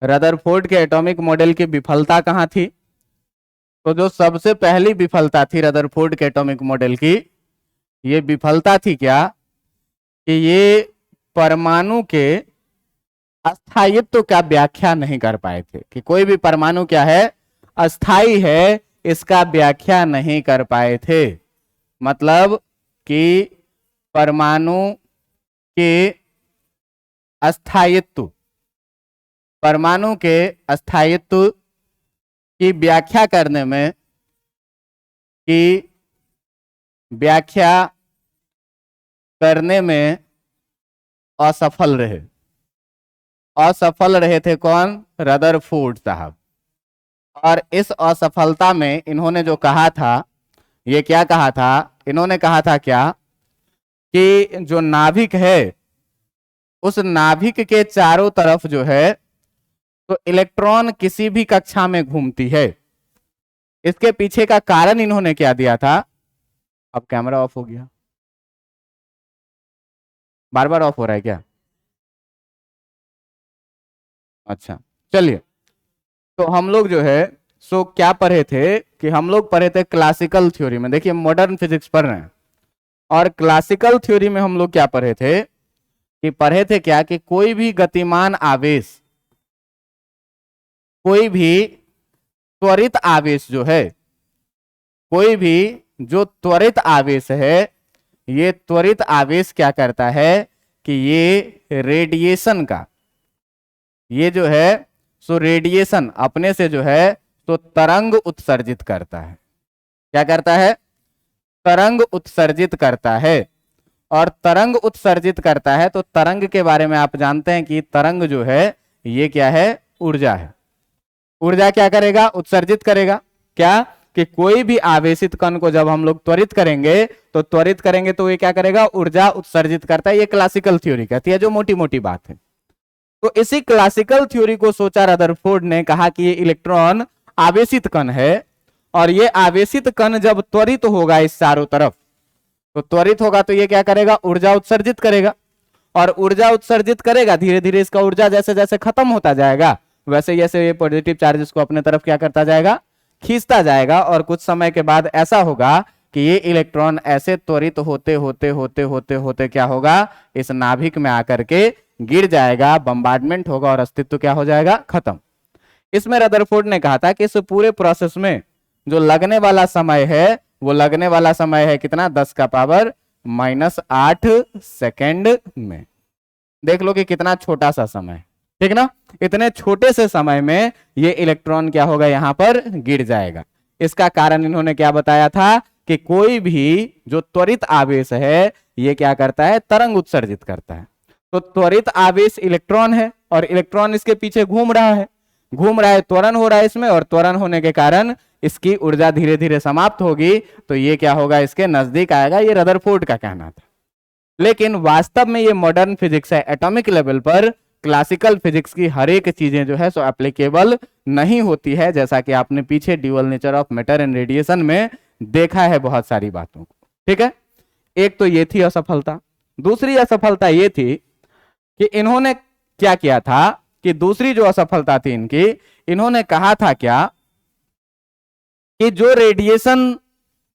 Rutherford के atomic model की विफलता कहाँ थी? तो जो सबसे पहली विफलता थी रदरफोर्ड के एटॉमिक मॉडल की, ये विफलता थी क्या कि ये परमाणु के अस्थायित्व का व्याख्या नहीं कर पाए थे, कि कोई भी परमाणु क्या है, अस्थाई है, इसका व्याख्या नहीं कर पाए थे। मतलब कि परमाणु के अस्थायित्व, परमाणु के अस्थायित्व की व्याख्या करने में, असफल रहे। असफल रहे थे कौन? रदरफोर्ड साहब। और इस असफलता में इन्होंने जो कहा था, ये क्या कहा था? इन्होंने कहा था क्या कि जो नाभिक है, उस नाभिक के चारों तरफ जो है तो इलेक्ट्रॉन किसी भी कक्षा में घूमती है। इसके पीछे का कारण इन्होंने क्या दिया था? अब कैमरा ऑफ हो गया, बार बार ऑफ हो रहा है क्या? अच्छा, चलिए। तो हम लोग जो है सो क्या पढ़े थे कि हम लोग पढ़े थे क्लासिकल थ्योरी में। देखिए मॉडर्न फिजिक्स पढ़ रहे हैं, और क्लासिकल थ्योरी में हम लोग क्या पढ़े थे कि पढ़े थे क्या कि कोई भी गतिमान आवेश, कोई भी त्वरित आवेश जो है, कोई भी जो त्वरित आवेश है, ये त्वरित आवेश क्या करता है कि ये रेडिएशन का, ये जो है सो रेडिएशन अपने से जो है तो तरंग उत्सर्जित करता है। क्या करता है? तरंग उत्सर्जित करता है। और तरंग उत्सर्जित करता है तो तरंग के बारे में आप जानते हैं कि तरंग जो है ये क्या है? ऊर्जा है। ऊर्जा क्या करेगा? उत्सर्जित करेगा। क्या कि कोई भी आवेशित कण को जब हम लोग त्वरित करेंगे तो ये क्या करेगा? ऊर्जा उत्सर्जित करता है। ये क्लासिकल थ्योरी कहती है, जो मोटी मोटी बात है। तो इसी क्लासिकल थ्योरी को सोचा रदरफोर्ड ने, कहा कि ये इलेक्ट्रॉन आवेशित कण है, और ये आवेशित कण जब त्वरित होगा इस चारों तरफ, तो त्वरित होगा तो ये क्या करेगा? ऊर्जा उत्सर्जित करेगा। और ऊर्जा उत्सर्जित करेगा, धीरे धीरे इसका ऊर्जा जैसे जैसे खत्म होता जाएगा, वैसे जैसे ये पॉजिटिव चार्जेस को अपने तरफ क्या करता जाएगा? खींचता जाएगा। और कुछ समय के बाद ऐसा होगा कि ये इलेक्ट्रॉन ऐसे त्वरित होते होते होते होते होते क्या होगा? इस नाभिक में आकर के गिर जाएगा, बम्बार्डमेंट होगा, और अस्तित्व क्या हो जाएगा? खत्म। इसमें रदरफोर्ड ने कहा था कि इस पूरे प्रोसेस में जो लगने वाला समय है, वो लगने वाला समय है कितना? 10⁻⁻8 सेकेंड में। देख लो कि कितना छोटा सा समय, ठीक ना? इतने छोटे से समय में ये इलेक्ट्रॉन क्या होगा? यहां पर गिर जाएगा। इसका कारण इन्होंने क्या बताया था कि कोई भी जो त्वरित आवेश है, ये क्या करता है? तरंग उत्सर्जित करता है। तो त्वरित आवेश इलेक्ट्रॉन है, और इलेक्ट्रॉन इसके पीछे घूम रहा है, त्वरण हो रहा है इसमें, और त्वरण होने के कारण इसकी ऊर्जा धीरे धीरे समाप्त होगी, तो ये क्या होगा? इसके नजदीक आएगा। ये रदरफोर्ड का कहना था। लेकिन वास्तव में ये मॉडर्न फिजिक्स है, एटॉमिक लेवल पर क्लासिकल फिजिक्स की हर एक चीजें जो है सो एप्लीकेबल नहीं होती है, जैसा कि आपने पीछे dual nature of matter and radiation में देखा है बहुत सारी बातों को। ठीक है, एक तो ये थी असफलता। दूसरी असफलता ये थी कि इन्होंने क्या किया था कि दूसरी जो असफलता थी इनकी, इन्होंने कहा था क्या कि जो रेडिएशन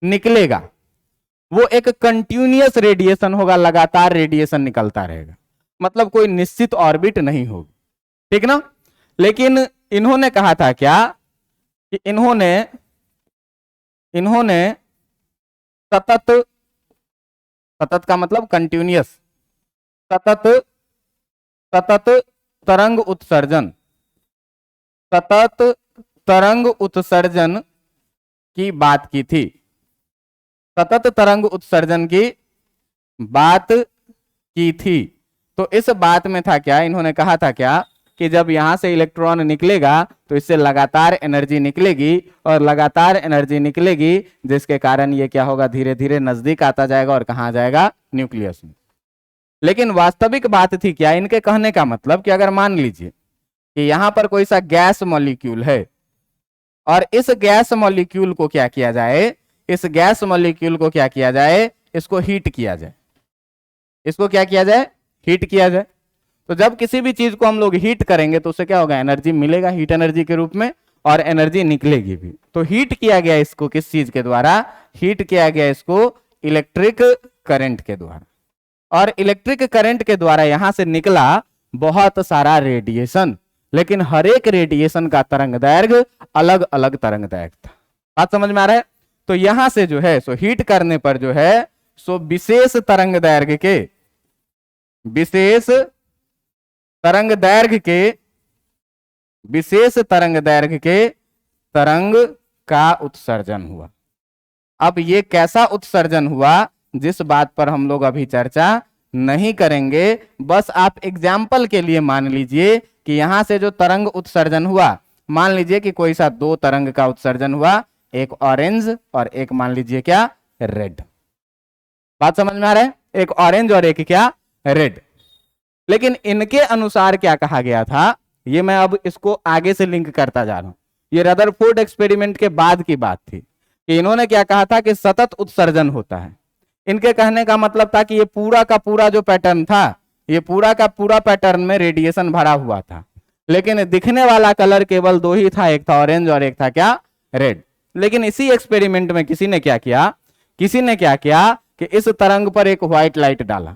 निकलेगा वो एक कंटिन्यूअस रेडिएशन होगा, लगातार रेडिएशन निकलता रहेगा, मतलब कोई निश्चित ऑर्बिट नहीं होगी, ठीक ना? लेकिन इन्होंने कहा था क्या कि इन्होंने सतत, सतत का मतलब कंटिन्यूअस, सतत तरंग उत्सर्जन, सतत तरंग उत्सर्जन की बात की थी। सतत तरंग उत्सर्जन की बात की थी। तो इस बात में था क्या? इन्होंने कहा था क्या कि जब यहां से इलेक्ट्रॉन निकलेगा तो इससे लगातार एनर्जी निकलेगी, और लगातार एनर्जी निकलेगी जिसके कारण ये क्या होगा? धीरे धीरे नजदीक आता जाएगा, और कहां जाएगा? न्यूक्लियस में। लेकिन वास्तविक बात थी क्या? इनके कहने का मतलब कि अगर मान लीजिए कि यहां पर कोई सा गैस मॉलिक्यूल है, और इस गैस मॉलिक्यूल को क्या किया जाए? इस गैस मॉलिक्यूल को क्या किया जाए? इसको हीट किया जाए। इसको क्या किया जाए? हीट किया जाए। तो जब किसी भी चीज को हम लोग हीट करेंगे तो उससे क्या होगा, एनर्जी मिलेगा हीट एनर्जी के रूप में, और एनर्जी निकलेगी भी। तो हीट किया गया इसको किस चीज के द्वारा, हीट किया गया इसको इलेक्ट्रिक करंट के द्वारा, और इलेक्ट्रिक करंट के द्वारा यहां से निकला बहुत सारा रेडिएशन, लेकिन हर एक रेडिएशन का तरंग दैर्घ्य अलग अलग तरंग दैर्घ्य था। बात समझ में आ रहा है। तो यहां से जो है सो हीट करने पर जो है सो विशेष तरंग दैर्घ्य के, विशेष तरंग दैर्घ्य के, विशेष तरंग दैर्घ्य के तरंग का उत्सर्जन हुआ। अब ये कैसा उत्सर्जन हुआ जिस बात पर हम लोग अभी चर्चा नहीं करेंगे, बस आप एग्जाम्पल के लिए मान लीजिए कि यहां से जो तरंग उत्सर्जन हुआ, मान लीजिए कि कोई सा दो तरंग का उत्सर्जन हुआ, एक ऑरेंज और एक मान लीजिए क्या रेड। बात समझ में आ रहा है, एक ऑरेंज और एक क्या रेड। लेकिन इनके अनुसार क्या कहा गया था, ये मैं अब इसको आगे से लिंक करता जा रहा हूं। ये रदरफोर्ड एक्सपेरिमेंट के बाद की बात थी कि इन्होंने क्या कहा था कि सतत उत्सर्जन होता है। इनके कहने का मतलब था कि ये पूरा का पूरा जो पैटर्न था, ये पूरा का पूरा पैटर्न में रेडिएशन भरा हुआ था, लेकिन दिखने वाला कलर केवल दो ही था, एक था ऑरेंज और एक था क्या रेड। लेकिन इसी एक्सपेरिमेंट में किसी ने क्या किया, किसी ने क्या किया कि इस तरंग पर एक व्हाइट लाइट डाला।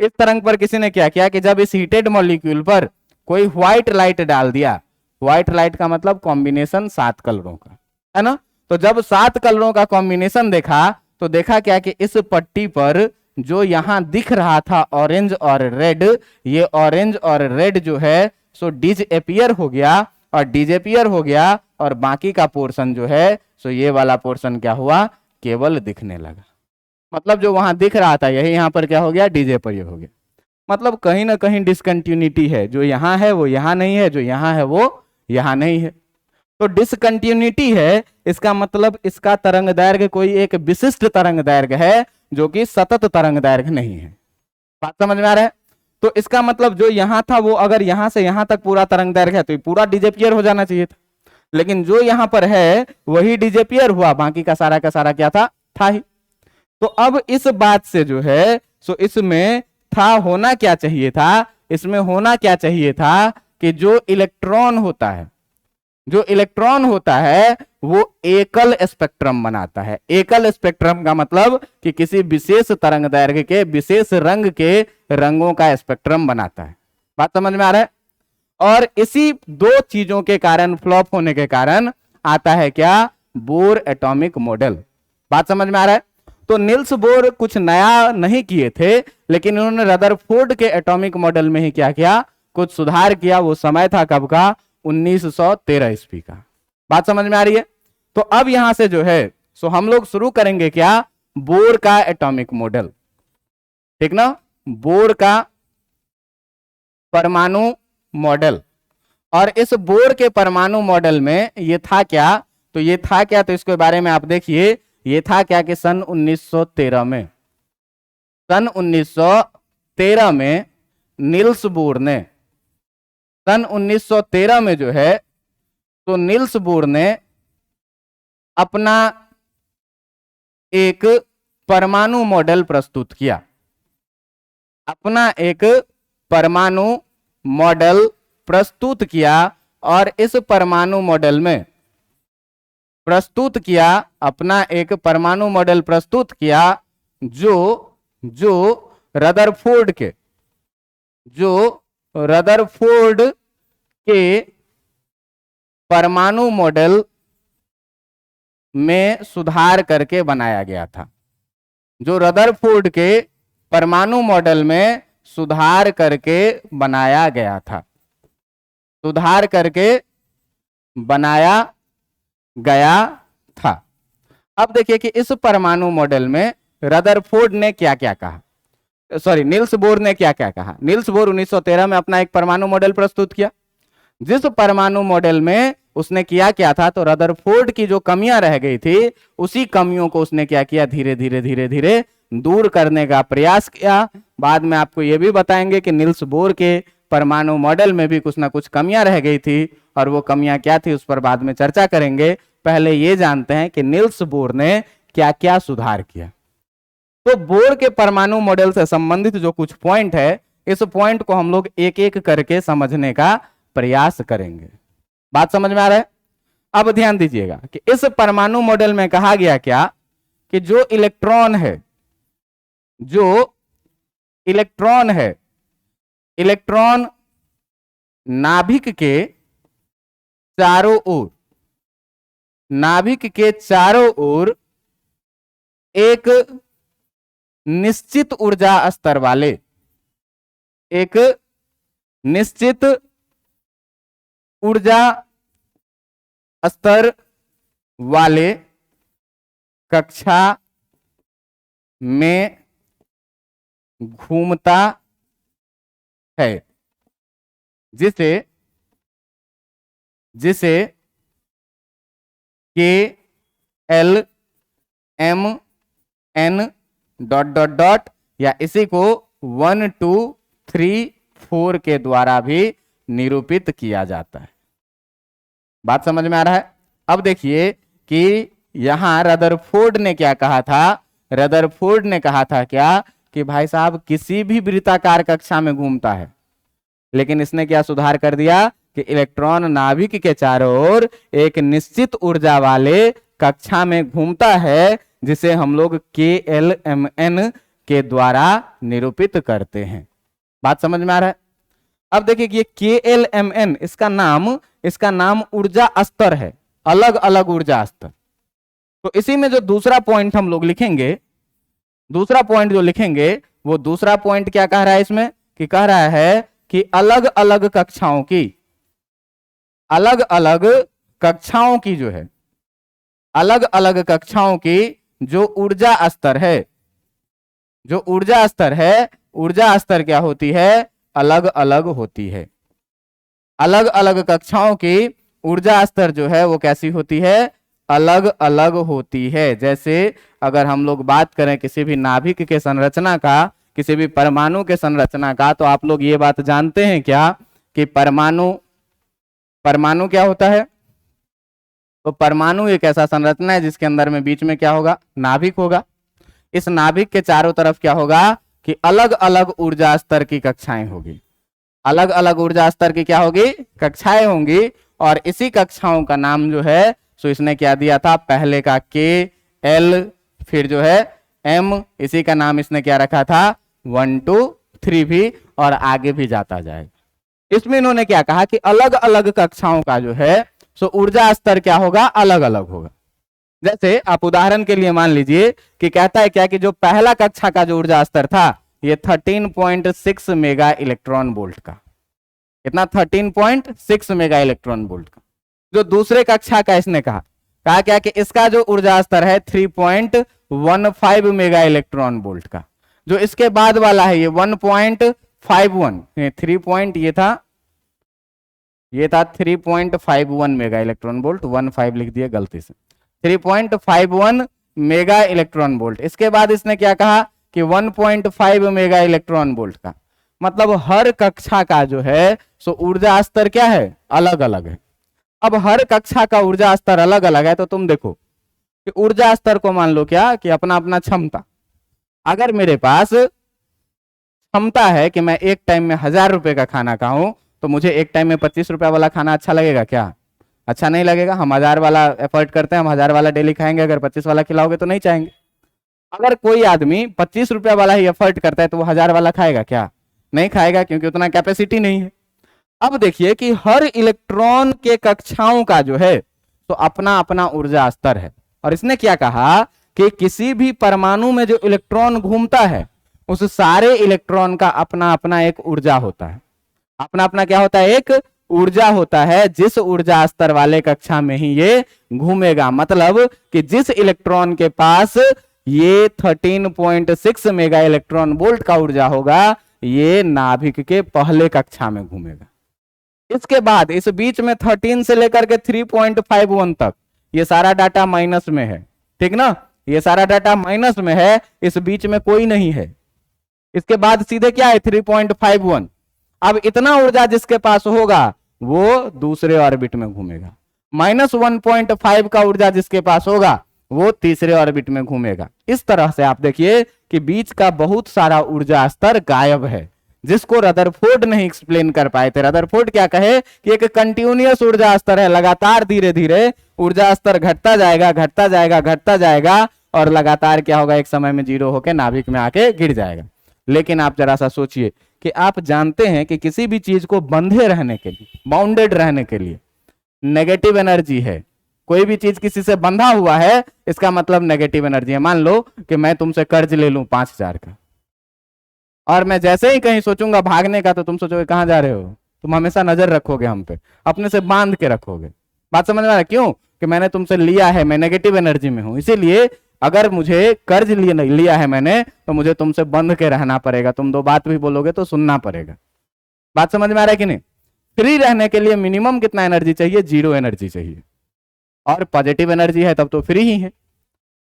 इस तरंग पर किसी ने क्या किया कि जब इस हीटेड मॉलिक्यूल पर कोई व्हाइट लाइट डाल दिया, व्हाइट लाइट का मतलब कॉम्बिनेशन 7 कलरों का है ना, तो जब 7 कलरों का कॉम्बिनेशन देखा तो देखा क्या कि इस पट्टी पर जो यहां दिख रहा था ऑरेंज और रेड, ये ऑरेंज और रेड जो है सो डिसअपीयर हो गया, और डिसअपीयर हो गया, और बाकी का पोर्शन जो है सो ये वाला पोर्शन क्या हुआ, केवल दिखने लगा। मतलब जो वहां दिख रहा था यही यहां पर क्या हो गया, डिसअपीयर हो गया। मतलब कहीं ना कहीं डिसकंटिन्यूटी है, जो यहां है वो यहां नहीं है, जो यहां है वो यहां नहीं है। तो डिसकंटिन्यूटी है, इसका मतलब इसका तरंग दैर्घ्य कोई एक विशिष्ट तरंग दैर्घ्य है जो कि सतत तरंग दैर्घ्य नहीं है। बात समझ में आ रहा है। तो इसका मतलब जो यहां था वो अगर यहां से यहां तक पूरा तरंग दैर्घ्य है तो ये पूरा डिसअपीयर हो जाना चाहिए था, लेकिन जो यहां पर है वही डिसअपीयर हुआ, बाकी का सारा क्या था ही। तो अब इस बात से जो है सो इसमें था होना क्या चाहिए था, इसमें होना क्या चाहिए था कि जो इलेक्ट्रॉन होता है, जो इलेक्ट्रॉन होता है वो एकल स्पेक्ट्रम बनाता है। एकल स्पेक्ट्रम का मतलब कि किसी विशेष तरंग दैर्घ्य के विशेष रंग के रंगों का स्पेक्ट्रम बनाता है। बात समझ में आ रहा है। और इसी दो चीजों के कारण, फ्लॉप होने के कारण आता है क्या, बोर एटॉमिक मॉडल। बात समझ में आ रहा है। तो निल्स बोर कुछ नया नहीं किए थे, लेकिन उन्होंने रदरफोर्ड के एटॉमिक मॉडल में ही क्या किया, कुछ सुधार किया। वो समय था कब का, 1913 ईस्वी का। बात समझ में आ रही है। तो अब यहां से जो है सो हम लोग शुरू करेंगे क्या, बोर का एटॉमिक मॉडल, ठीक ना, बोर का परमाणु मॉडल। और इस बोर के परमाणु मॉडल में ये था क्या, तो ये था क्या, तो इसके बारे में आप देखिए, ये था क्या कि सन 1913 में, सन 1913 में निल्स बोर ने, सन 1913 में जो है तो निल्स बोर ने अपना एक परमाणु मॉडल प्रस्तुत किया, अपना एक परमाणु मॉडल प्रस्तुत किया। और इस परमाणु मॉडल में प्रस्तुत किया, अपना एक परमाणु मॉडल प्रस्तुत किया जो रदरफोर्ड के, जो रदरफोर्ड के परमाणु मॉडल में सुधार करके बनाया गया था, जो रदरफोर्ड के परमाणु मॉडल में सुधार करके बनाया गया था, सुधार करके बनाया गया था। अब देखिए कि इस परमाणु मॉडल में रदरफोर्ड ने क्या क्या कहा, सॉरी निल्स बोर ने क्या क्या कहा। निल्स बोर 1913 में अपना एक परमाणु मॉडल प्रस्तुत किया, जिस परमाणु मॉडल में उसने किया क्या था, तो रदरफोर्ड की जो कमियां रह गई थी उसी कमियों को उसने क्या किया, धीरे धीरे दूर करने का प्रयास किया। बाद में आपको यह भी बताएंगे कि निल्स बोर के परमाणु मॉडल में भी कुछ ना कुछ कमियां रह गई थी, और वो कमियां क्या थी उस पर बाद में चर्चा करेंगे। पहले ये जानते हैं कि निल्स बोर ने क्या क्या सुधार किया। तो बोर के परमाणु मॉडल से संबंधित जो कुछ पॉइंट है इस पॉइंट को हम लोग एक एक करके समझने का प्रयास करेंगे। बात समझ में आ रहा है? अब ध्यान दीजिएगा कि इस परमाणु मॉडल में कहा गया क्या कि जो इलेक्ट्रॉन है, इलेक्ट्रॉन नाभिक के चारों ओर एक निश्चित ऊर्जा स्तर वाले कक्षा में घूमता है, जिसे K L M N dot dot dot या इसी को 1 2 3 4 के द्वारा भी निरूपित किया जाता है। बात समझ में आ रहा है? अब देखिए कि यहां रदरफोर्ड ने क्या कहा था। रदरफोर्ड ने कहा था क्या कि भाई साहब किसी भी वृत्ताकार कक्षा में घूमता है, लेकिन इसने क्या सुधार कर दिया कि इलेक्ट्रॉन नाभिक के चारों ओर एक निश्चित ऊर्जा वाले कक्षा में घूमता है, जिसे हम लोग KLMN के द्वारा निरूपित करते हैं। बात समझ में आ रहा है? अब देखिए कि ये KLMN इसका नाम ऊर्जा स्तर है, अलग अलग ऊर्जा स्तर। तो इसी में जो दूसरा पॉइंट हम लोग लिखेंगे, वो दूसरा पॉइंट क्या कह रहा है इसमें कि कह रहा है कि अलग अलग कक्षाओं की जो ऊर्जा स्तर क्या होती है, अलग अलग होती है। अलग अलग कक्षाओं की ऊर्जा स्तर जो है वो कैसी होती है, अलग अलग होती है। जैसे अगर हम लोग बात करें किसी भी नाभिक के संरचना का, किसी भी परमाणु के संरचना का, तो आप लोग ये बात जानते हैं क्या कि परमाणु क्या होता है। तो परमाणु एक ऐसा संरचना है जिसके अंदर में बीच में क्या होगा, नाभिक होगा। इस नाभिक के चारों तरफ क्या होगा कि अलग अलग ऊर्जा स्तर की कक्षाएं होगी, अलग अलग ऊर्जा स्तर की क्या होगी, कक्षाएं होंगी। और इसी कक्षाओं का नाम जो है सो इसने क्या दिया था, पहले का K L फिर जो है M, इसी का नाम इसने क्या रखा था 1 2 3 भी, और आगे भी जाता जाएगा। इसमें इन्होंने क्या कहा कि अलग अलग कक्षाओं का जो है सो ऊर्जा स्तर क्या होगा, अलग अलग होगा। जैसे आप उदाहरण के लिए मान लीजिए कि कहता है क्या कि जो पहला कक्षा का जो ऊर्जा स्तर था ये 13.6 मेगा इलेक्ट्रॉन वोल्ट का, कितना 13.6 मेगा इलेक्ट्रॉन वोल्ट का। जो दूसरे कक्षा का इसने कहा क्या कि इसका जो ऊर्जा स्तर है 3.15 मेगा इलेक्ट्रॉन वोल्ट का। जो इसके बाद वाला है ये 1.51, 3 पॉइंट ये था 3.51 मेगा इलेक्ट्रॉन वोल्ट, 15 लिख दिया गलती से, 3.51 मेगा इलेक्ट्रॉन वोल्ट। इसके बाद इसने क्या कहा कि 1.5 मेगा इलेक्ट्रॉन वोल्ट का। मतलब हर कक्षा का जो है सो ऊर्जा स्तर क्या है, अलग अलग है। अब हर कक्षा का ऊर्जा स्तर अलग अलग है, तो तुम देखो कि ऊर्जा स्तर को मान लो क्या कि अपना अपना क्षमता। अगर मेरे पास क्षमता है कि मैं एक टाइम में 1000 रुपए का खाना खाऊं, तो मुझे एक टाइम में 25 रुपए वाला खाना अच्छा लगेगा क्या? अच्छा नहीं लगेगा। हम 1000 वाला एफर्ट करते हैं, हम 1000 वाला डेली खाएंगे, अगर 25 वाला खिलाओगे तो नहीं चाहेंगे। अगर कोई आदमी 25 रुपया वाला ही एफर्ट करता है तो वो 1000 वाला खाएगा क्या? नहीं खाएगा, क्योंकि उतना कैपेसिटी नहीं है। अब देखिए कि हर इलेक्ट्रॉन के कक्षाओं का जो है तो अपना अपना ऊर्जा स्तर है। और इसने क्या कहा कि किसी भी परमाणु में जो इलेक्ट्रॉन घूमता है उस सारे इलेक्ट्रॉन का अपना अपना एक ऊर्जा होता है, अपना अपना क्या होता है, एक ऊर्जा होता है, जिस ऊर्जा स्तर वाले कक्षा में ही ये घूमेगा। मतलब कि जिस इलेक्ट्रॉन के पास ये 13.6 मेगा इलेक्ट्रॉन वोल्ट का ऊर्जा होगा, ये नाभिक के पहले कक्षा में घूमेगा। इसके बाद इस बीच में 13 से लेकर के 3.51 तक ये सारा डाटा माइनस में है, ठीक ना, ये सारा डाटा माइनस में है, इस बीच में कोई नहीं है। इसके बाद सीधे क्या है 3.51। अब इतना ऊर्जा जिसके पास होगा वो दूसरे ऑर्बिट में घूमेगा। -1.5 का ऊर्जा जिसके पास होगा वो तीसरे ऑर्बिट में घूमेगा। इस तरह से आप देखिए कि बीच का बहुत सारा ऊर्जा स्तर गायब है, जिसको रदरफोर्ड नहीं एक्सप्लेन कर पाए थे। रदरफोर्ड क्या कहे कि एक कंटिन्यूअस ऊर्जा स्तर है, लगातार धीरे धीरे ऊर्जा स्तर घटता जाएगा, घटता जाएगा, घटता जाएगा, और लगातार क्या होगा, एक समय में जीरो होकर नाभिक में आके गिर जाएगा। लेकिन आप जरा सा सोचिए कि आप जानते हैं कि किसी भी चीज को बंधे रहने के लिए, बाउंडेड रहने के लिए नेगेटिव एनर्जी है। कोई भी चीज किसी से बंधा हुआ है, इसका मतलब नेगेटिव एनर्जी है। मान लो कि मैं तुमसे कर्ज ले लूं 5,000 का, और मैं जैसे ही कहीं सोचूंगा भागने का, तो तुम सोचोगे कहां जा रहे हो, तुम हमेशा नजर रखोगे हम पे, अपने से बांध के रखोगे। बात समझ में आ रहा है? क्यों? कि मैंने तुमसे लिया है, मैं नेगेटिव एनर्जी में हूं, इसीलिए अगर मुझे कर्ज लिया है मैंने, तो मुझे तुमसे बंध के रहना पड़ेगा। तुम दो बात भी बोलोगे तो सुनना पड़ेगा। बात समझ में आ रहा है कि नहीं? फ्री रहने के लिए मिनिमम कितना एनर्जी चाहिए? 0 एनर्जी चाहिए, और पॉजिटिव एनर्जी है तब तो फ्री ही है।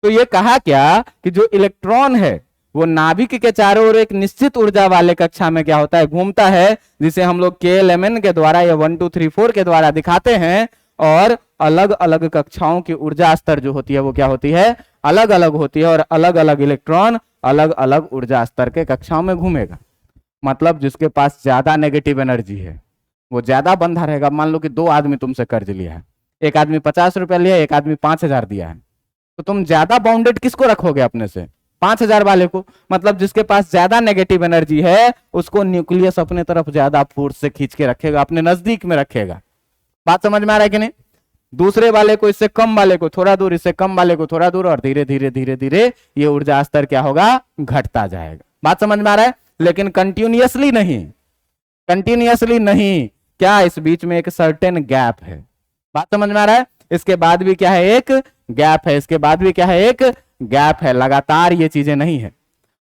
तो ये कहा क्या कि जो इलेक्ट्रॉन है वो नाभिक के चारों ओर एक निश्चित ऊर्जा वाले कक्षा में क्या होता है, घूमता है, जिसे हम लोग KLMN के द्वारा या 1 2 3 4 के द्वारा दिखाते हैं। और अलग अलग कक्षाओं की ऊर्जा स्तर जो होती है वो क्या होती है, अलग अलग होती है, और अलग अलग इलेक्ट्रॉन अलग अलग ऊर्जा स्तर के कक्षाओं में घूमेगा। मतलब जिसके पास ज्यादा नेगेटिव एनर्जी है वो ज्यादा बंधा रहेगा। मान लो कि 2 आदमी तुमसे कर्ज लिया है, एक आदमी 50 रुपया लिया, एक आदमी 5,000 दिया है, तो तुम ज्यादा बाउंडेड किसको रखोगे अपने से? 5,000 वाले को। मतलब जिसके पास ज्यादा नेगेटिव एनर्जी है उसको न्यूक्लियस अपने तरफ ज्यादा फोर्स से खींच के रखेगा, अपने नजदीक में रखेगा। बात समझ में आ रहा है कि नहीं? दूसरे वाले को, इससे कम वाले को थोड़ा दूर, इससे कम वाले को थोड़ा दूर, और धीरे धीरे धीरे धीरे ये ऊर्जा स्तर क्या होगा, घटता जाएगा। बात समझ में आ रहा है? लेकिन कंटिन्यूअसली नहीं, कंटिन्यूअसली नहीं। क्या इस बीच में एक सर्टेन गैप है? बात समझ में आ रहा है? इसके बाद भी क्या है, एक गैप है, इसके बाद भी क्या है, एक गैप है। लगातार ये चीजें नहीं है।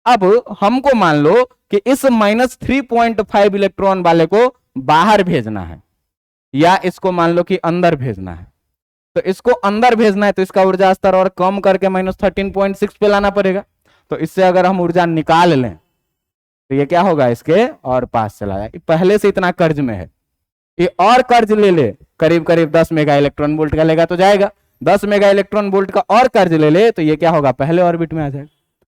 अब हमको मान लो कि इस -3.5 इलेक्ट्रॉन वाले को बाहर भेजना है, या इसको मान लो कि अंदर भेजना है। तो इसको अंदर भेजना है तो इसका ऊर्जा स्तर और कम करके -13.6 पे लाना पड़ेगा। तो इससे अगर हम ऊर्जा निकाल लें तो ये क्या होगा, इसके और पास चला जाए। पहले से इतना कर्ज में है, ये और कर्ज ले ले, करीब करीब 10 मेगा इलेक्ट्रॉन वोल्ट का लेगा तो जाएगा। 10 मेगा इलेक्ट्रॉन वोल्ट का और कर्ज ले ले तो ये क्या होगा, पहले ऑर्बिट में आ जाएगा।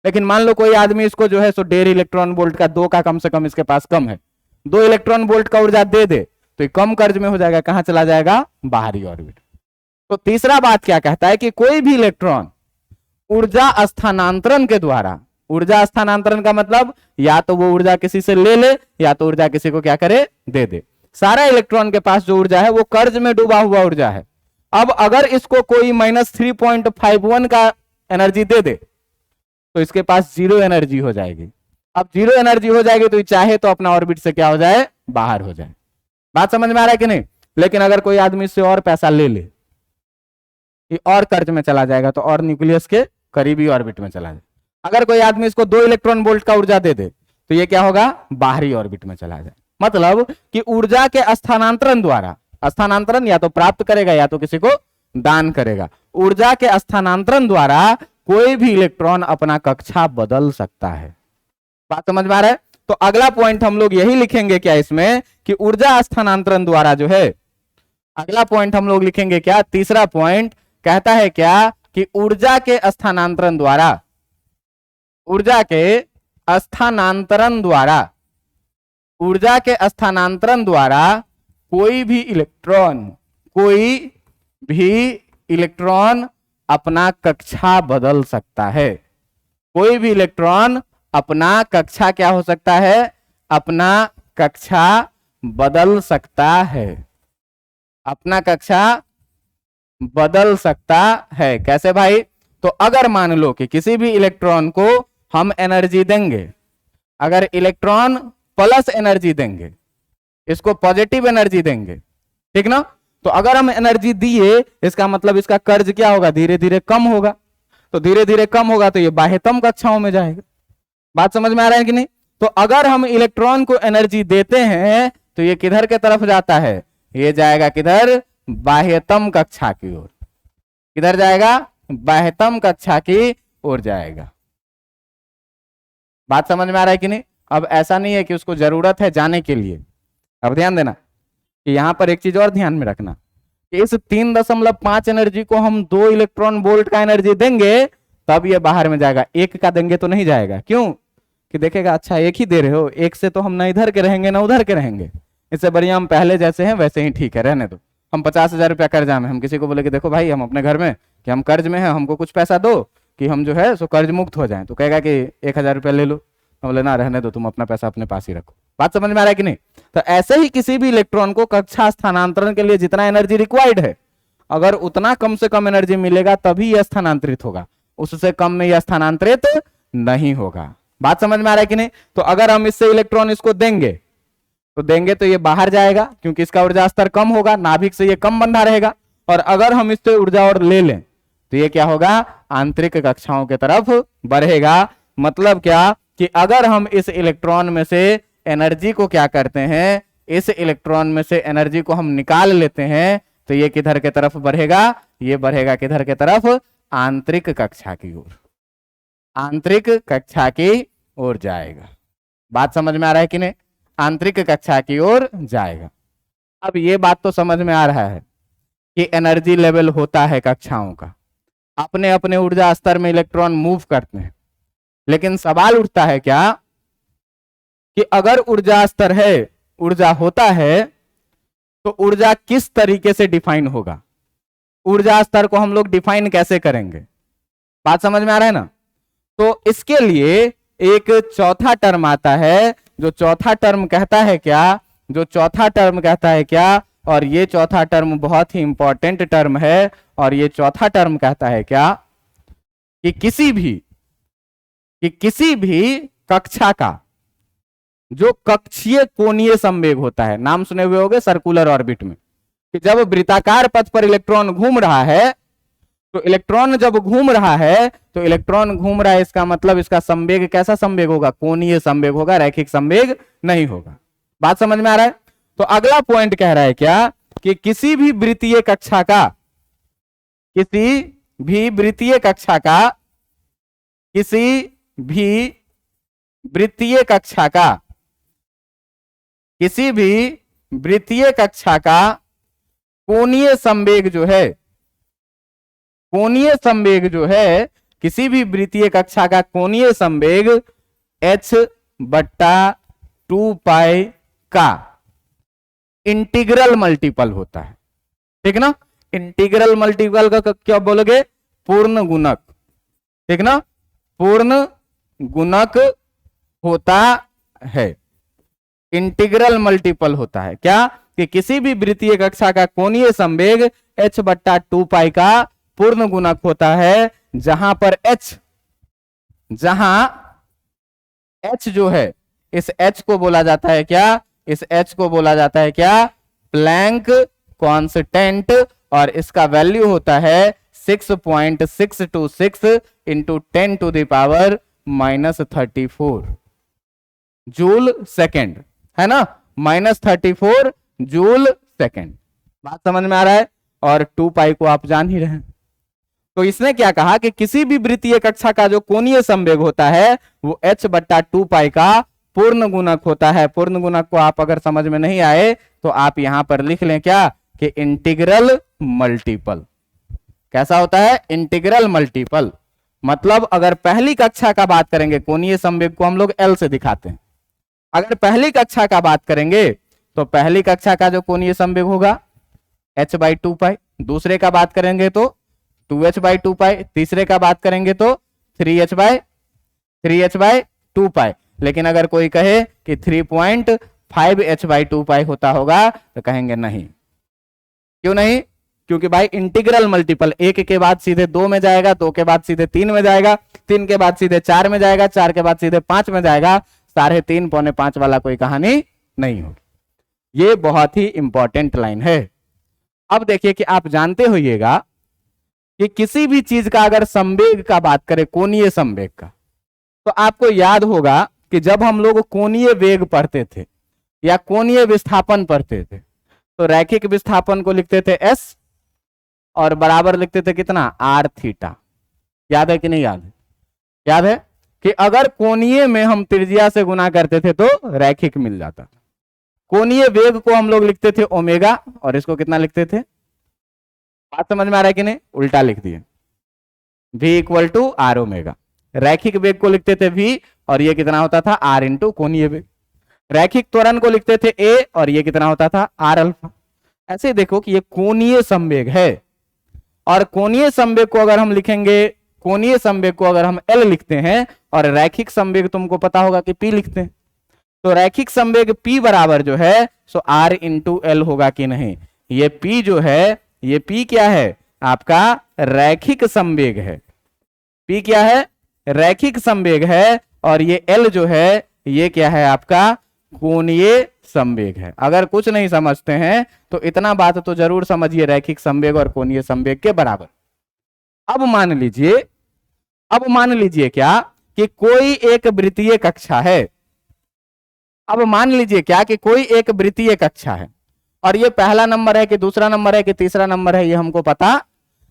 लेकिन मान लो कोई आदमी इसको जो है सो 1.5 इलेक्ट्रॉन वोल्ट का, 2 का कम से कम इसके पास कम है, 2 इलेक्ट्रॉन वोल्ट का ऊर्जा दे दे तो ये कम कर्ज में हो जाएगा, कहां चला जाएगा, बाहरी ऑर्बिट। तो तीसरा बात क्या कहता है कि कोई भी इलेक्ट्रॉन ऊर्जा स्थानांतरण के द्वारा, ऊर्जा स्थानांतरण का मतलब या तो वो ऊर्जा किसी से ले ले या तो ऊर्जा किसी को क्या करे, दे दे। सारा इलेक्ट्रॉन के पास जो ऊर्जा है वो कर्ज में डूबा हुआ ऊर्जा है। अब अगर इसको कोई -3.51 का एनर्जी दे दे तो इसके पास 0 एनर्जी हो जाएगी। अब 0 एनर्जी हो जाएगी तो चाहे तो अपना ऑर्बिट से क्या हो जाए, बाहर हो जाए। बात समझ में आ रहा है कि नहीं? लेकिन अगर कोई आदमी इससे और पैसा ले ले, ये और कर्ज में चला जाएगा, तो और न्यूक्लियस के करीबी ऑर्बिट में चला जाए। अगर कोई आदमी इसको 2 इलेक्ट्रॉन वोल्ट का ऊर्जा दे दे तो ये क्या होगा, बाहरी ऑर्बिट में चला जाए। मतलब कि ऊर्जा के स्थानांतरण द्वारा, स्थानांतरण या तो प्राप्त करेगा या तो किसी को दान करेगा, ऊर्जा के स्थानांतरण द्वारा कोई भी इलेक्ट्रॉन अपना कक्षा बदल सकता है। बात समझ में आ रहा है? तो अगला पॉइंट हम लोग यही लिखेंगे क्या इसमें, कि ऊर्जा स्थानांतरण द्वारा जो है, अगला पॉइंट हम लोग लिखेंगे क्या, तीसरा पॉइंट कहता है क्या कि ऊर्जा के स्थानांतरण द्वारा, ऊर्जा के स्थानांतरण द्वारा, ऊर्जा के स्थानांतरण द्वारा कोई भी इलेक्ट्रॉन अपना कक्षा बदल सकता है। कोई भी इलेक्ट्रॉन अपना कक्षा क्या हो सकता है, अपना कक्षा बदल सकता है, अपना कक्षा बदल सकता है। कैसे भाई? तो अगर मान लो कि किसी भी इलेक्ट्रॉन को हम एनर्जी देंगे, अगर इलेक्ट्रॉन प्लस एनर्जी देंगे, इसको पॉजिटिव एनर्जी देंगे, ठीक ना, तो अगर हम एनर्जी दिए इसका मतलब इसका कर्ज क्या होगा, धीरे धीरे कम होगा। तो धीरे धीरे कम होगा तो ये बाह्यतम कक्षाओं में जाएगा। बात समझ में आ रहा है कि नहीं? तो अगर हम इलेक्ट्रॉन को एनर्जी देते हैं तो ये किधर के तरफ जाता है, ये जाएगा किधर, बाह्यतम कक्षा की ओर। किधर जाएगा, बाह्यतम कक्षा की ओर जाएगा। बात समझ में आ रहा है कि नहीं? अब ऐसा नहीं है कि उसको जरूरत है जाने के लिए। अब ध्यान देना कि यहां पर एक चीज और ध्यान में रखना कि इस 3.5 एनर्जी को हम 2 इलेक्ट्रॉन वोल्ट का एनर्जी देंगे तब ये बाहर में जाएगा, 1 का देंगे तो नहीं जाएगा। क्यों? कि देखेगा अच्छा एक ही दे रहे हो, एक से तो हम ना इधर के रहेंगे ना उधर के रहेंगे, इससे बढ़िया हम पहले जैसे हैं वैसे ही ठीक है, रहने दो। हम 50,000 रुपया कर्जा में, हम किसी को बोले कि देखो भाई हम अपने घर में कि हम कर्ज में हैं, हमको कुछ पैसा दो कि हम जो है सो कर्ज मुक्त हो जाएं, तो कहेगा कि 1,000 रुपया ले लो, हम बोले ना रहने दो, तुम अपना पैसा अपने पास ही रखो। बात समझ में आ रहा है कि नहीं? तो ऐसे ही किसी भी इलेक्ट्रॉन को कक्षा स्थानांतरण के लिए जितना एनर्जी रिक्वायर्ड है, अगर उतना कम से कम एनर्जी मिलेगा तभी यह स्थानांतरित होगा, उससे कम में यह स्थानांतरित नहीं होगा। बात समझ में आ रहा है कि नहीं? तो अगर हम इससे इलेक्ट्रॉन इसको देंगे तो ये बाहर जाएगा क्योंकि इसका ऊर्जा स्तर कम होगा, नाभिक से ये कम बंधा रहेगा। और अगर हम इससे ऊर्जा और ले लें तो ये क्या होगा, आंतरिक कक्षाओं की तरफ बढ़ेगा। मतलब क्या कि अगर हम इस इलेक्ट्रॉन में से एनर्जी को क्या करते हैं, इस इलेक्ट्रॉन में से एनर्जी को हम निकाल लेते हैं तो ये किधर की तरफ बढ़ेगा, ये बढ़ेगा किधर की तरफ, आंतरिक कक्षा की ओर, आंतरिक कक्षा की ओर जाएगा। बात समझ में आ रहा है कि नहीं? आंतरिक कक्षा की ओर जाएगा। अब ये बात तो समझ में आ रहा है कि एनर्जी लेवल होता है कक्षाओं का, अपने अपने ऊर्जा स्तर में इलेक्ट्रॉन मूव करते हैं, लेकिन सवाल उठता है क्या कि अगर ऊर्जा स्तर है, ऊर्जा होता है, तो ऊर्जा किस तरीके से डिफाइन होगा, ऊर्जा स्तर को हम लोग डिफाइन कैसे करेंगे? बात समझ में आ रहा है ना? तो इसके लिए एक चौथा टर्म आता है, जो चौथा टर्म कहता है क्या, जो चौथा टर्म कहता है क्या, और ये चौथा टर्म बहुत ही इंपॉर्टेंट टर्म है, और ये चौथा टर्म कहता है क्या कि किसी भी कक्षा का जो कक्षीय कोणीय संवेग होता है, नाम सुने हुए होंगे सर्कुलर ऑर्बिट में, कि जब वृत्ताकार पथ पर इलेक्ट्रॉन घूम रहा है, तो इलेक्ट्रॉन जब घूम रहा है तो इलेक्ट्रॉन घूम रहा है, इसका मतलब इसका संवेग कैसा संवेग होगा, कोणीय संवेग होगा, रैखिक संवेग नहीं होगा। बात समझ में आ रहा है? तो अगला पॉइंट कह रहा है क्या कि किसी भी वृत्तीय कक्षा का, किसी भी वृत्तीय कक्षा का, किसी भी वृत्तीय कक्षा का, किसी भी वृत्तीय कक्षा का कोणीय संवेग जो है, कोणीय संवेग जो है, किसी भी वृत्तीय कक्षा का कोणीय संवेग h/2π का इंटीग्रल मल्टीपल होता है। ठीक ना? इंटीग्रल मल्टीपल का क्या बोलोगे, पूर्ण गुणक। ठीक ना? पूर्ण गुणक होता है, इंटीग्रल मल्टीपल होता है। क्या कि किसी भी वृत्तीय कक्षा का कोणीय संवेग h/2π का पूर्ण गुणक होता है, जहां पर h जो है, इस h को बोला जाता है क्या, इस h को बोला जाता है क्या, प्लैंक कांस्टेंट, और इसका वैल्यू होता है 6.626 इंटू 10⁻⁻34 जूल सेकेंड, है ना, -34 जूल सेकेंड। बात समझ में आ रहा है? और 2π को आप जान ही रहे हैं। तो इसने क्या कहा कि किसी भी वृत्तीय कक्षा का जो कोणीय संवेग होता है वो h/2π का पूर्ण गुणक होता है। पूर्ण गुणक को आप अगर समझ में नहीं आए तो आप यहां पर लिख लें क्या कि इंटीग्रल मल्टीपल। कैसा होता है? Integral multiple. मतलब अगर पहली कक्षा का बात करेंगे, कोणीय संवेग को हम लोग L से दिखाते हैं, अगर पहली कक्षा का बात करेंगे तो पहली कक्षा का जो कोणीय संवेग होगा h/2π, दूसरे का बात करेंगे तो 2h/2π, तीसरे का बात करेंगे तो 3h/2π। लेकिन अगर कोई कहे कि 3.5h/2π होता होगा तो कहेंगे नहीं। क्यों नहीं? क्योंकि भाई इंटीग्रल मल्टीपल, एक के बाद सीधे 2 में जाएगा, 2 के बाद सीधे 3 में जाएगा, 3 के बाद सीधे 4 में जाएगा, 4 के बाद सीधे 5 में जाएगा, 3.5 पौने 5 वाला कोई कहानी नहीं होगी। ये बहुत ही इंपॉर्टेंट लाइन है। अब देखिए कि आप जानते होइएगा कि किसी भी चीज का अगर संवेग का बात करें, कोणीय संवेग का, तो आपको याद होगा कि जब हम लोग कोणीय वेग पढ़ते थे या कोणीय विस्थापन पढ़ते थे तो रैखिक विस्थापन को लिखते थे s और बराबर लिखते थे कितना, r थीटा। याद है कि नहीं याद है? याद है कि अगर कोणीय में हम त्रिज्या से गुना करते थे तो रैखिक मिल जाता था। कोणीय वेग को हम लोग लिखते थे ओमेगा, और इसको कितना लिखते थे? बात समझ में आ रहा है कि नहीं? उल्टा लिख दिए, v = r ओमेगा। रैखिक वेग को लिखते थे v और ये कितना होता था आर इंटू कोणीय वेग। रैखिक त्वरण को लिखते थे ए और ये कितना होता था आर अल्फा। ऐसे देखो कि ये कोणीय संवेग है और कोणीय संवेग को अगर हम लिखेंगे, कोणीय संवेग को अगर हम एल लिखते हैं और रैखिक संवेग तुमको पता होगा कि पी लिखते हैं, तो रैखिक संवेग P बराबर जो है सो R इंटू एल होगा कि नहीं। ये P जो है, ये P क्या है आपका रैखिक संवेग है। P क्या है रैखिक संवेग है और ये L जो है ये क्या है आपका कोणीय संवेग है। अगर कुछ नहीं समझते हैं तो इतना बात तो जरूर समझिए, रैखिक संवेग और कोणीय संवेग के बराबर। अब मान लीजिए क्या कि कोई एक वृत्तीय कक्षा है। अब मान लीजिए क्या कि कोई एक वृत्तीय कक्षा है और ये पहला नंबर है कि दूसरा नंबर है कि तीसरा नंबर है ये हमको पता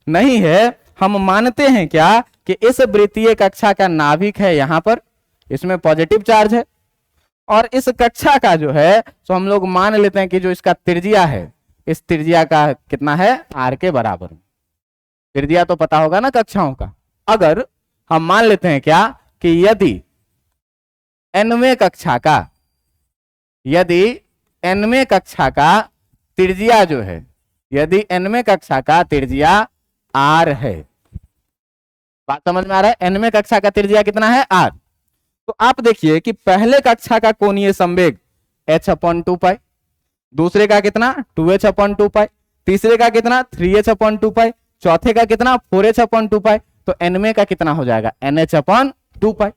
नहीं है। हम मानते हैं क्या कि इस वृत्तीय कक्षा का नाभिक है यहां पर, इसमें पॉजिटिव चार्ज है और इस कक्षा का जो है तो हम लोग मान लेते हैं कि जो इसका त्रिज्या है, इस त्रिज्या का कितना है आर के बराबर। त्रिज्या तो पता होगा ना कक्षाओं का। अगर हम मान लेते हैं क्या कि यदि nवें कक्षा का त्रिज्या जो है, यदि nवें कक्षा का त्रिज्या r है, बात समझ में आ रहा है। nवें कक्षा का त्रिज्या कितना है r। तो आप देखिए कि पहले कक्षा का कोणीय संवेग h/2π, दूसरे का कितना 2h/2π, तीसरे का कितना 3h/2π, चौथे का कितना 4h/2π, तो nवें का कितना हो जाएगा nh/2π।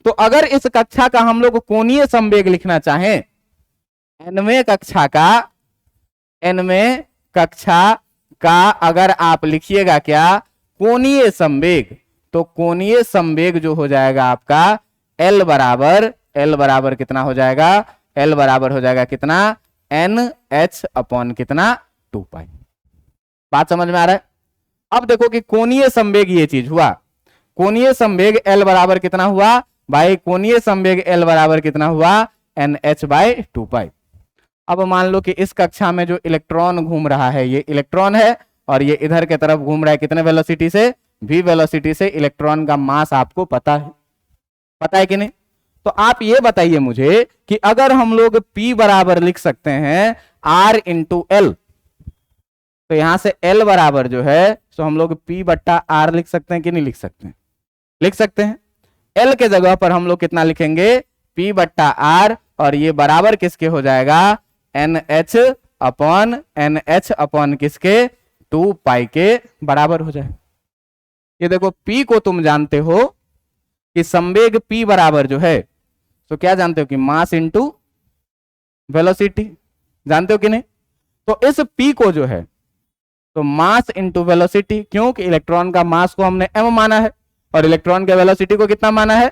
तो अगर इस कक्षा का हम लोग कोणीय संवेग लिखना चाहें, nवें कक्षा का अगर आप लिखिएगा क्या कोणीय संवेग, तो कोणीय संवेग जो हो जाएगा आपका L बराबर कितना हो जाएगा, L बराबर हो जाएगा कितना NH/ कितना 2π। बात समझ में आ रहा है। अब देखो कि कोणीय संवेग ये चीज हुआ, कोणीय संवेग L बराबर कितना हुआ भाई, कोणीय संवेग L बराबर कितना हुआ NH/2π। अब मान लो कि इस कक्षा में जो इलेक्ट्रॉन घूम रहा है ये इलेक्ट्रॉन है और ये इधर के तरफ घूम रहा है कितने वेलोसिटी से, v वेलोसिटी से। इलेक्ट्रॉन का मास आपको पता है कि नहीं। तो आप ये बताइए मुझे कि अगर हम लोग P बराबर लिख सकते हैं R इंटू एल, तो यहां से L बराबर जो है तो हम लोग P/R लिख सकते हैं कि नहीं लिख सकते हैं, लिख सकते हैं। L के जगह पर हम लोग कितना लिखेंगे P/R और ये बराबर किसके हो जाएगा NH/ किसके 2π के बराबर हो जाएगा। ये देखो P को तुम जानते हो कि संवेग P बराबर जो है तो क्या जानते हो कि मास इंटू वेलोसिटी, जानते हो कि नहीं। तो इस P को जो है तो मास इंटू वेलोसिटी, क्योंकि इलेक्ट्रॉन का मास को हमने m माना है और इलेक्ट्रॉन के वेलोसिटी को कितना माना है,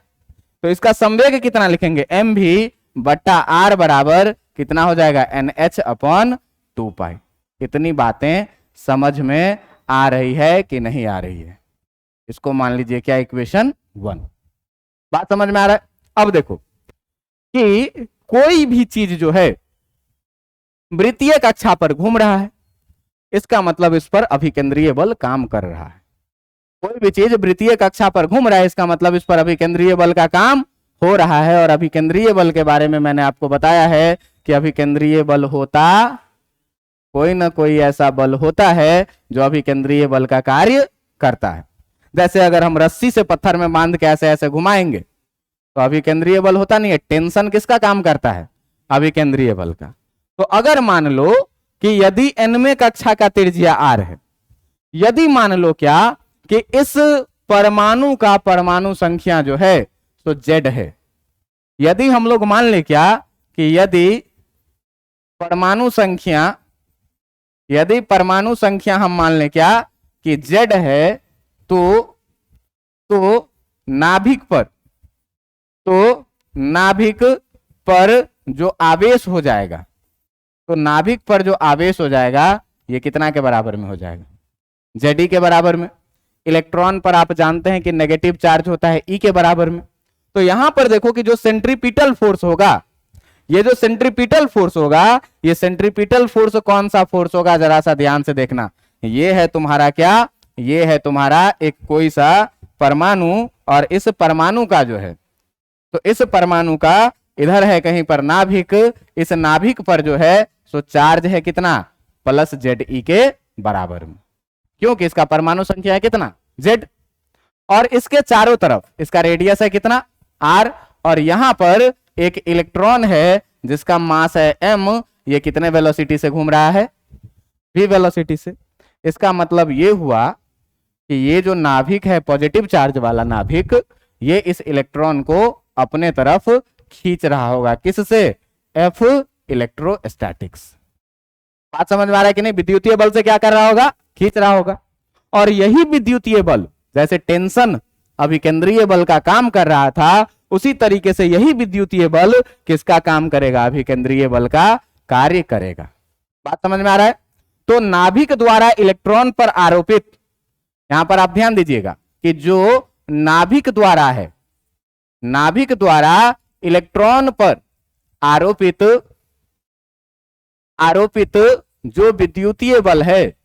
तो इसका संवेग कितना लिखेंगे mv/r बराबर कितना हो जाएगा NH/2π। इतनी बातें समझ में आ रही है कि नहीं आ रही है, इसको मान लीजिए क्या इक्वेशन 1। बात समझ में आ रहा है। अब देखो कि कोई भी चीज जो है वृत्तीय कक्षा पर घूम रहा है, इसका मतलब इस पर अभिकेंद्रीय बल काम कर रहा है। कोई भी चीज वृत्तीय कक्षा पर घूम रहा है इसका मतलब इस पर अभिकेंद्रीय बल का काम हो रहा है। और अभिकेंद्रीय बल के बारे में मैंने आपको बताया है कि अभिकेंद्रीय बल होता, कोई ना कोई ऐसा बल होता है जो अभिकेंद्रीय बल का कार्य करता है। जैसे अगर हम रस्सी से पत्थर में बांध के ऐसे ऐसे घुमाएंगे तो अभिकेंद्रीय बल होता नहीं है, टेंशन किसका काम करता है अभिकेंद्रीय बल का। तो अगर मान लो कि यदि nवें कक्षा का त्रिज्या r है, यदि मान लो क्या कि इस परमाणु का परमाणु संख्या जो है तो z है, यदि हम लोग मान ले क्या कि यदि परमाणु संख्या हम मान ले क्या कि z है, तो नाभिक पर जो आवेश हो जाएगा, तो नाभिक पर जो आवेश हो जाएगा ये कितना के बराबर में हो जाएगा Zd के बराबर में। इलेक्ट्रॉन पर आप जानते हैं कि नेगेटिव चार्ज होता है E के बराबर में। तो यहां पर देखो कि जो सेंट्रीपिटल फोर्स होगा, ये जो सेंट्रीपिटल फोर्स होगा, ये सेंट्रीपिटल फोर्स कौन सा फोर्स होगा जरा सा ध्यान से देखना। ये है तुम्हारा क्या, ये है तुम्हारा एक कोई सा परमाणु और इस परमाणु का जो है तो इस परमाणु का इधर है कहीं पर नाभिक, इस नाभिक पर जो है सो चार्ज है कितना, प्लस Ze के बराबर में, क्योंकि इसका परमाणु संख्या है कितना, Z, और इसके चारों तरफ इसका रेडियस है कितना, R, और यहां पर एक इलेक्ट्रॉन है जिसका मास है m, ये कितने वेलोसिटी से घूम रहा है, v वेलोसिटी से। इसका मतलब ये हुआ कि ये जो नाभिक है पॉजिटिव चार्ज वाला नाभिक, ये इस इलेक्ट्रॉन को अपने तरफ खींच रहा होगा, किससे, F इलेक्ट्रोस्टैटिक्स। बात समझ में आ रहा है कि नहीं, विद्युतीय बल से क्या कर रहा होगा, खींच रहा होगा। और यही विद्युतीय बल, जैसे टेंशन अभिकेंद्रीय बल का काम कर रहा था, उसी तरीके से यही विद्युतीय बल किसका काम करेगा, अभिकेंद्रीय बल का कार्य करेगा। बात समझ में आ रहा है। तो नाभिक द्वारा इलेक्ट्रॉन पर आरोपित, यहां पर आप ध्यान दीजिएगा कि जो नाभिक द्वारा है, नाभिक द्वारा इलेक्ट्रॉन पर आरोपित जो विद्युतीय बल है,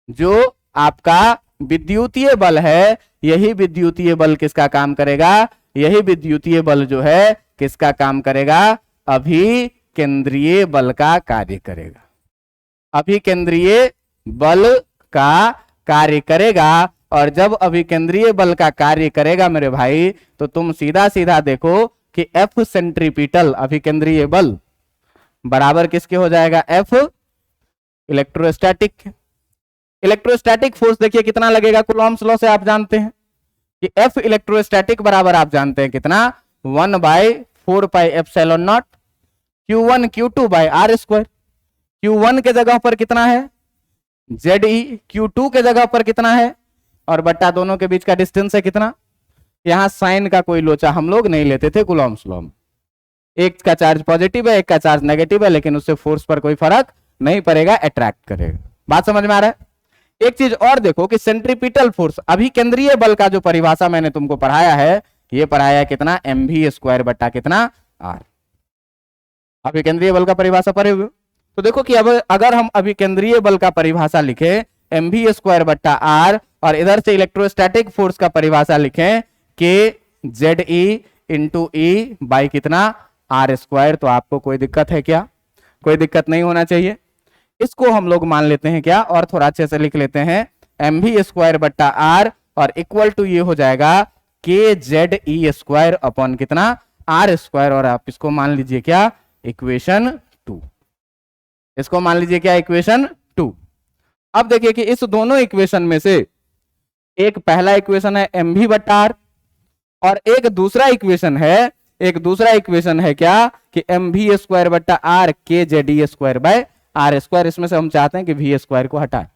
जो आपका विद्युतीय बल है, यही विद्युतीय बल किसका काम करेगा, यही विद्युतीय बल जो है किसका काम करेगा, अभिकेंद्रीय बल का कार्य करेगा, अभिकेंद्रीय बल का कार्य करेगा। और जब अभिकेंद्रीय बल का कार्य करेगा मेरे भाई, तो तुम सीधा सीधा देखो कि F सेंट्रीपिटल अभिकेंद्रीय बल बराबर किसके हो जाएगा, F इलेक्ट्रोस्टैटिक। इलेक्ट्रोस्टैटिक फोर्स देखिए कितना लगेगा, कूलॉम्स लॉ से आप जानते हैं कि F इलेक्ट्रोस्टैटिक बराबर आप जानते हैं कितना, 1/4πε0 Q1 Q2 bye R square. Q1 के जगह पर कितना है, Ze, Q2 के जगह पर कितना है, और बट्टा दोनों के बीच का डिस्टेंस है कितना। यहां साइन का कोई लोचा हम लोग नहीं लेते थे कूलॉम्स लॉ में, एक का चार्ज पॉजिटिव है, एक का चार्ज नेगेटिव है, लेकिन उससे फोर्स पर कोई फर्क नहीं पड़ेगा, अट्रैक्ट करेगा। बात समझ में आ रहा है। एक चीज और देखो कि सेंट्रीपिटल फोर्स, अभिकेंद्रीय बल का जो परिभाषा मैंने तुमको पढ़ाया है, ये पढ़ाया है कितना, mv² बट्टा कितना, r। अभिकेंद्रीय बल का परिभाषा पढ़े हुए। तो देखो कि अब अगर हम अभिकेंद्रीय बल का परिभाषा लिखे mv² बट्टा r, और इधर से इलेक्ट्रोस्टैटिक फोर्स का परिभाषा लिखें K Ze into E by कितना, R², तो आपको कोई दिक्कत है क्या, कोई दिक्कत नहीं होना चाहिए। इसको हम लोग मान लेते हैं क्या, और थोड़ा अच्छे से लिख लेते हैं, mv² बट्टा r, और इक्वल टू ये हो जाएगा KZe² अपॉन कितना, R², और आप इसको मान लीजिए क्या, इक्वेशन 2। इसको मान लीजिए क्या, इक्वेशन 2। अब देखिए कि इस दोनों इक्वेशन में से एक पहला इक्वेशन है mv बट्टा r, और एक दूसरा इक्वेशन है क्या कि mv² बट्टा r KZe² बाय R²। इसमें से हम चाहते हैं कि v² को हटाएं,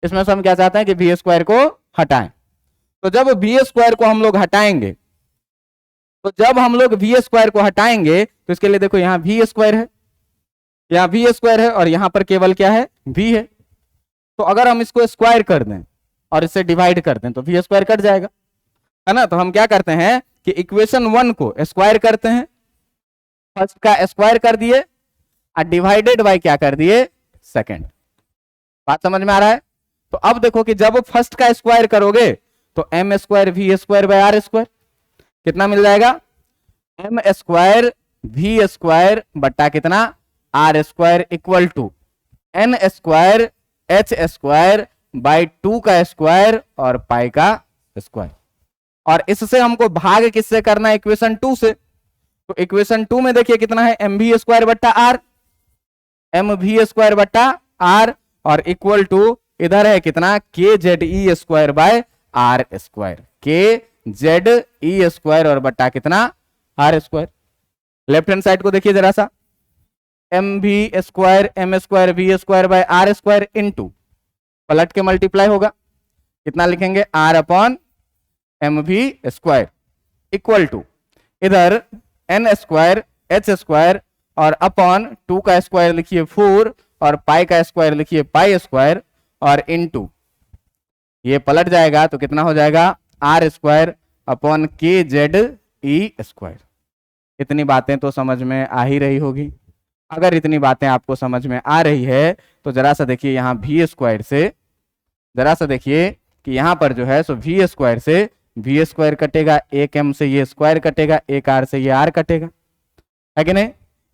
इसमें से हम क्या चाहते हैं कि v² को हटाएं। तो जब v² को हम लोग हटाएंगे, तो इसके लिए देखो यहां v² है, यहां v² है, और यहां पर केवल क्या है, v है। तो अगर हम इसको स्क्वायर कर दें और इससे डिवाइड कर दें तो v² कट जाएगा, है ना। तो हम क्या करते हैं कि इक्वेशन 1 को स्क्वायर करते हैं, फर्स्ट का स्क्वायर कर दिए और डिवाइडेड बाय क्या कर दिए, सेकंड। बात समझ में आ रहा है। तो अब देखो कि जब फर्स्ट का स्क्वायर करोगे तो m² v² बाय R², कितना मिल जाएगा, m² v² बट्टा कितना, R² equal to n² h² bye 2 का स्क्वायर और पाई का स्क्वायर। और इससे हमको भाग किससे करना है, इक्वेशन 2 से। तो इक्वेशन 2 में देखिए कितना है, mv² बट्टा r, mv² बट्टा r, और इक्वल टू इधर है कितना, KZe² बाय R², KZe² और बट्टा कितना, R²। लेफ्ट हैंड साइड को देखिए जरा सा, mv² m² v² bye R² into पलट के मल्टीप्लाई होगा, कितना लिखेंगे, r upon mv² equal to इधर n² h² और अपॉन 2 का स्क्वायर लिखिए 4, और पाई का स्क्वायर लिखिए π², और इनटू ये पलट जाएगा तो कितना हो जाएगा, R² अपॉन KZe²। इतनी बातें तो समझ में आ ही रही होगी। अगर इतनी बातें आपको समझ में आ रही है तो जरा सा देखिए यहाँ v² से, जरा सा देखिए कि यहाँ पर जो है सो v² से वी स्क्वायर कटेगा, एक एम से ये स्क्वायर कटेगा, एक आर से ये आर कटेगा, है कि नहीं?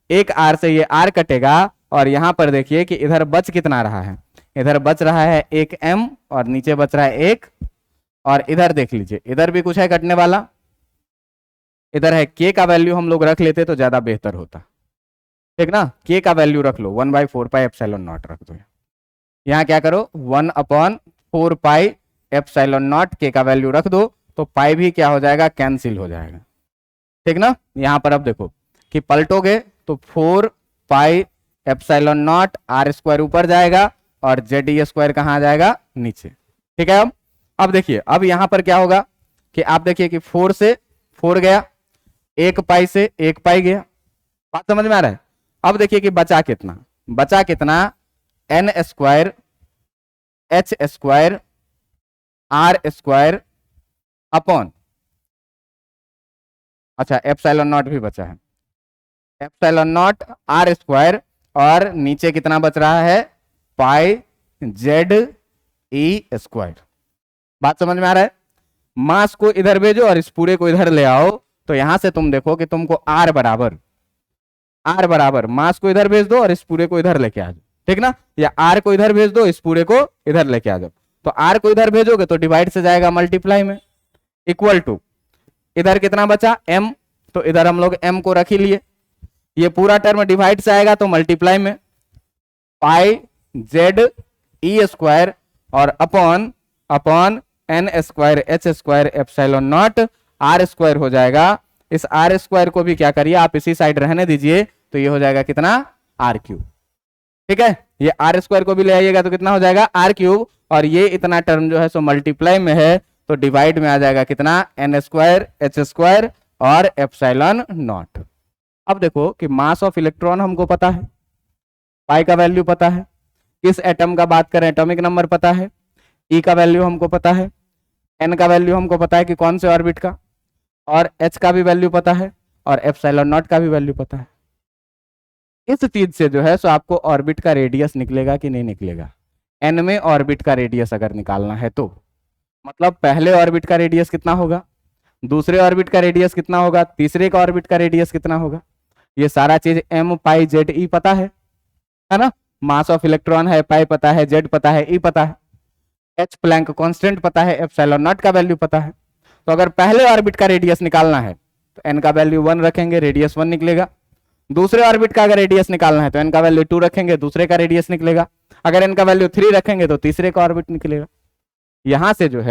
एक आर से ये आर कटेगा और यहां पर देखिए कि इधर बच कितना रहा है, इधर बच रहा है एक एम और नीचे बच रहा है एक, और इधर देख लीजिए इधर भी कुछ है कटने वाला, इधर है के का वैल्यू हम लोग रख लेते तो ज्यादा बेहतर होता, ठीक ना? के का वैल्यू रख लो 1/4πε0 रख दो। यहाँ क्या करो 1/4πε0 के का वैल्यू रख दो तो पाई भी क्या हो जाएगा, कैंसिल हो जाएगा, ठीक ना? यहाँ पर अब देखो कि पलटोगे तो 4πε0 आर स्क्वायर ऊपर जाएगा और जेड ई स्क्वायर कहाँ आ जाएगा, नीचे, ठीक है? अब देखिए अब यहाँ पर क्या होगा कि आप देखिए कि 4 से 4 गया, एक पाई से एक पाई गया, बात समझ में आ रहा है? अब देखिए कि बचा कितना, बचा कितना, N square H square R square upon, अच्छा एप्सिलॉन नॉट भी बचा है, एप्सिलॉन नॉट आर स्क्वायर, और नीचे कितना बच रहा है, पाई जेड ई स्क्वायर। बात समझ में आ रहा है? मास को इधर भेजो और इस पूरे को इधर ले आओ तो यहां से तुम देखो कि तुमको आर बराबर मास को इधर भेज दो और इस पूरे को इधर लेके आ जाओ, ठीक ना? या आर को इधर भेज दो, इस पूरे को इधर लेके आ जाओ, तो आर को इधर भेजोगे तो डिवाइड से जाएगा मल्टीप्लाई में, इक्वल टू इधर कितना बचा m, तो इधर हम लोग m को रख ही लिए, ये पूरा टर्म डिवाइड से आएगा तो मल्टीप्लाई में पाई जेड ई स्क्वायर और upon N square H square epsilon naught R square हो जाएगा। इस आर स्क्वायर को भी क्या करिए आप इसी साइड रहने दीजिए तो ये हो जाएगा कितना, आर क्यूब, ठीक है? ये आर स्क्वायर को भी ले आइएगा तो कितना हो जाएगा, आर क्यूब, और ये इतना टर्म जो है सो मल्टीप्लाई में है तो डिवाइड में आ जाएगा कितना, एन स्क्वायर एच स्क्वायर और एप्सिलॉन नॉट। अब देखो कि मास ऑफ इलेक्ट्रॉन हमको पता है, पाई का वैल्यू पता है, किस एटम का बात करें एटॉमिक नंबर पता है, ई का वैल्यू हमको पता है, एन का वैल्यू हमको पता है कि कौन से ऑर्बिट का, और एच का भी वैल्यू पता है, और एप्सिलॉन नॉट का भी वैल्यू पता है। इस चीज से जो है सो आपको ऑर्बिट का रेडियस निकलेगा कि नहीं निकलेगा, एन में ऑर्बिट का रेडियस अगर निकालना है तो मतलब पहले ऑर्बिट का रेडियस कितना होगा, दूसरे ऑर्बिट का रेडियस कितना होगा, तीसरे का ऑर्बिट का रेडियस कितना होगा, ये सारा चीज एम पाई जेड ई पता है ना? मास ऑफ इलेक्ट्रॉन है, पाई पता है, जेड पता है, ई पता है, एच प्लैंक कांस्टेंट पता है, एप्सिलॉन नॉट का वैल्यू पता है। तो अगर पहले ऑर्बिट का रेडियस निकालना है तो एन का वैल्यू 1 रखेंगे, रेडियस 1 निकलेगा। दूसरे ऑर्बिट का अगर रेडियस निकालना है तो एन का वैल्यू 2 रखेंगे, दूसरे का रेडियस निकलेगा। अगर एन का वैल्यू 3 रखेंगे तो तीसरे का ऑर्बिट निकलेगा। यहां से जो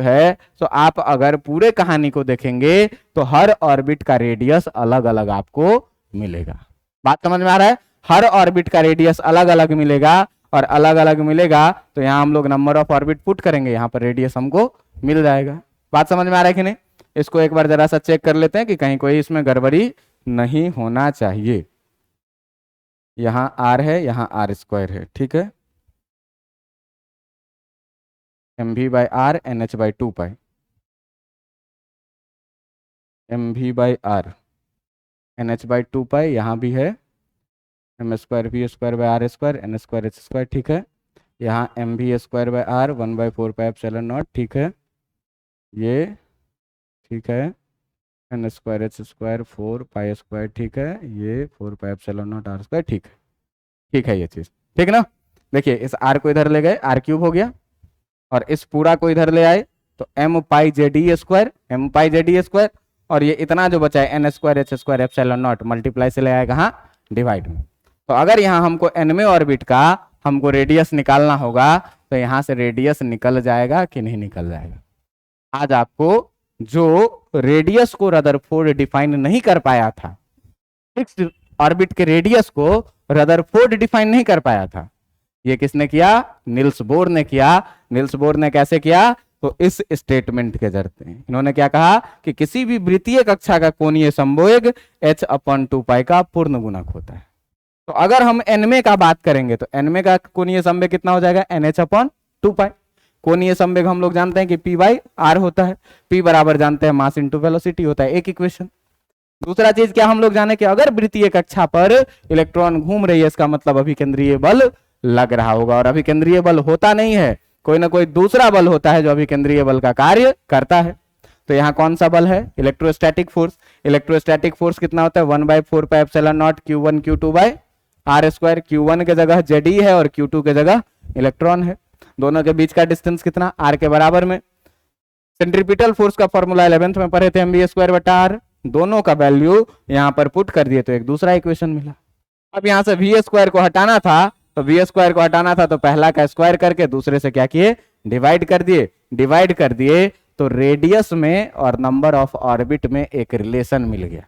है तो आप अगर पूरे कहानी को देखेंगे तो हर ऑर्बिट का रेडियस अलग अलग आपको मिलेगा। बात समझ में आ रहा है? हर ऑर्बिट का रेडियस अलग अलग मिलेगा, और अलग अलग मिलेगा तो यहाँ हम लोग नंबर ऑफ ऑर्बिट पुट करेंगे, यहाँ पर रेडियस हमको मिल जाएगा। बात समझ में आ रहा है कि नहीं? इसको एक बार जरा सा चेक कर लेते हैं कि कहीं कोई इसमें गड़बड़ी नहीं होना चाहिए। यहाँ आर है, यहाँ आर स्क्वायर है, ठीक है, M V by R N H by 2 pi, M V by R N H by 2 pi, यहाँ भी है M square V square by R square N square H square, ठीक है। यहाँ M V square by R 1/4πε0, ठीक है, ये ठीक है, N square H square 4 pi square, ठीक है, ये 4πε0 आर स्क्वायर, ठीक है ये चीज़, ठीक ना? देखिए इस आर को इधर ले गए, आर क्यूब हो गया, और इस पूरा को इधर ले आए तो M pi Z E square, और ये इतना जो बचा है N square H square epsilon naught multiply से ले आएगा हाँ डिवाइड में। तो अगर यहाँ हमको एनवें ऑर्बिट का हमको रेडियस निकालना होगा तो यहाँ से रेडियस निकल जाएगा कि नहीं निकल जाएगा? आज आपको जो रेडियस को रदरफोर्ड डिफाइन नहीं कर पाया था, फिक्स्ड ऑर्बिट के रेडियस को रदरफोर्ड डिफाइन नहीं कर पाया था, ये किसने किया? निल्स बोर ने किया। निल्स बोर ने कैसे किया? तो इस स्टेटमेंट के जरिए इन्होंने क्या कहा कि किसी भी वृत्तीय कक्षा का कोणीय संवेग h/2π का पूर्ण गुणक होता है। तो अगर हम एनमे का बात करेंगे तो एनमे का कोणीय संवेग कितना हो जाएगा? nh/2π। कोणीय संवेग हम लोग जानते हैं कि p/r होता है, p बराबर जानते हैं मास इंटू वेलोसिटी होता है, एक इक्वेशन। दूसरा चीज क्या हम लोग जाने कि अगर वृत्तीय कक्षा पर इलेक्ट्रॉन घूम रही है इसका मतलब अभिकेंद्रीय बल लग रहा होगा, और अभिकेंद्रीय बल होता नहीं है, कोई ना कोई दूसरा बल होता है जो अभिकेंद्रीय बल का कार्य करता है। तो यहाँ कौन सा बल है? Electrostatic force. इलेक्ट्रोस्टैटिक फोर्स कितना होता है? 1/4πε0 Q1 Q2 bye are square. Q1 के जगह Ze है और Q2 के जगह इलेक्ट्रॉन है। दोनों के बीच का डिस्टेंस कितना? आर के बराबर में। सेंट्रीपिटल फोर्स का फॉर्मूला 11th में पढ़े थे, mv²/r। दोनों का वैल्यू यहाँ पर पुट कर दिए तो एक दूसरा इक्वेशन मिला। अब यहाँ से v² को हटाना था, तो v² को हटाना था तो पहला का स्क्वायर करके दूसरे से क्या किए? डिवाइड कर दिए। डिवाइड कर दिए तो रेडियस में और नंबर ऑफ ऑर्बिट में एक रिलेशन मिल गया।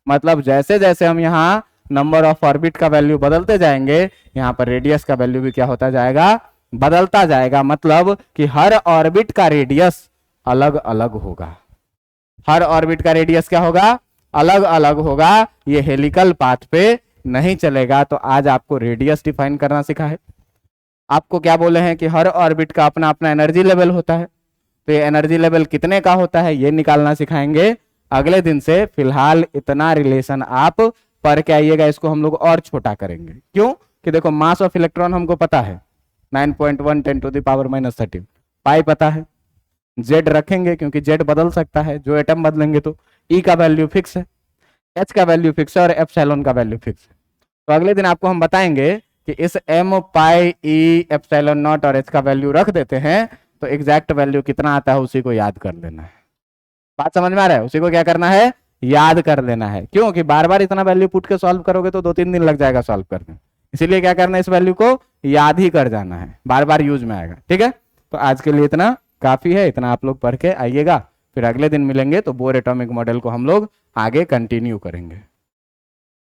मतलब जैसे जैसे हम यहाँ नंबर ऑफ ऑर्बिट का वैल्यू बदलते जाएंगे, यहाँ पर रेडियस का वैल्यू भी क्या होता जाएगा? बदलता जाएगा। मतलब कि हर ऑर्बिट का रेडियस अलग अलग होगा। हर ऑर्बिट का रेडियस क्या होगा? अलग अलग होगा। ये हेलिकल पाथ पे नहीं चलेगा। तो आज आपको रेडियस डिफाइन करना सिखा है। आपको क्या बोले हैं कि हर ऑर्बिट का अपना अपना एनर्जी लेवल होता है। तो ये एनर्जी लेवल कितने का होता है ये निकालना सिखाएंगे अगले दिन से। फिलहाल इतना रिलेशन आप पढ़ के आइएगा, इसको हम लोग और छोटा करेंगे। क्यों? कि देखो मास ऑफ इलेक्ट्रॉन हमको पता है 9.1 10⁻⁻13। पाई पता है। जेड रखेंगे क्योंकि जेड बदल सकता है, जो एटम बदलेंगे तो। ई का वैल्यू फिक्स है, एच का वैल्यू फिक्स है और एप्सिलॉन का वैल्यू फिक्स है। तो अगले दिन आपको हम बताएंगे कि इस m pi E epsilon not और एच का वैल्यू रख देते हैं तो एग्जैक्ट वैल्यू कितना आता है उसी को याद कर लेना है। बात समझ में आ रहा है? उसी को क्या करना है? याद कर लेना है। क्यों? कि बार बार इतना वैल्यू पुट के सॉल्व करोगे तो 2-3 दिन लग जाएगा सॉल्व करने। इसीलिए क्या करना है? इस वैल्यू को याद ही कर जाना है, बार बार यूज में आएगा। ठीक है, तो आज के लिए इतना काफी है। इतना आप लोग पढ़ के आइएगा, फिर अगले दिन मिलेंगे तो बोर एटॉमिक मॉडल को हम लोग आगे कंटिन्यू करेंगे।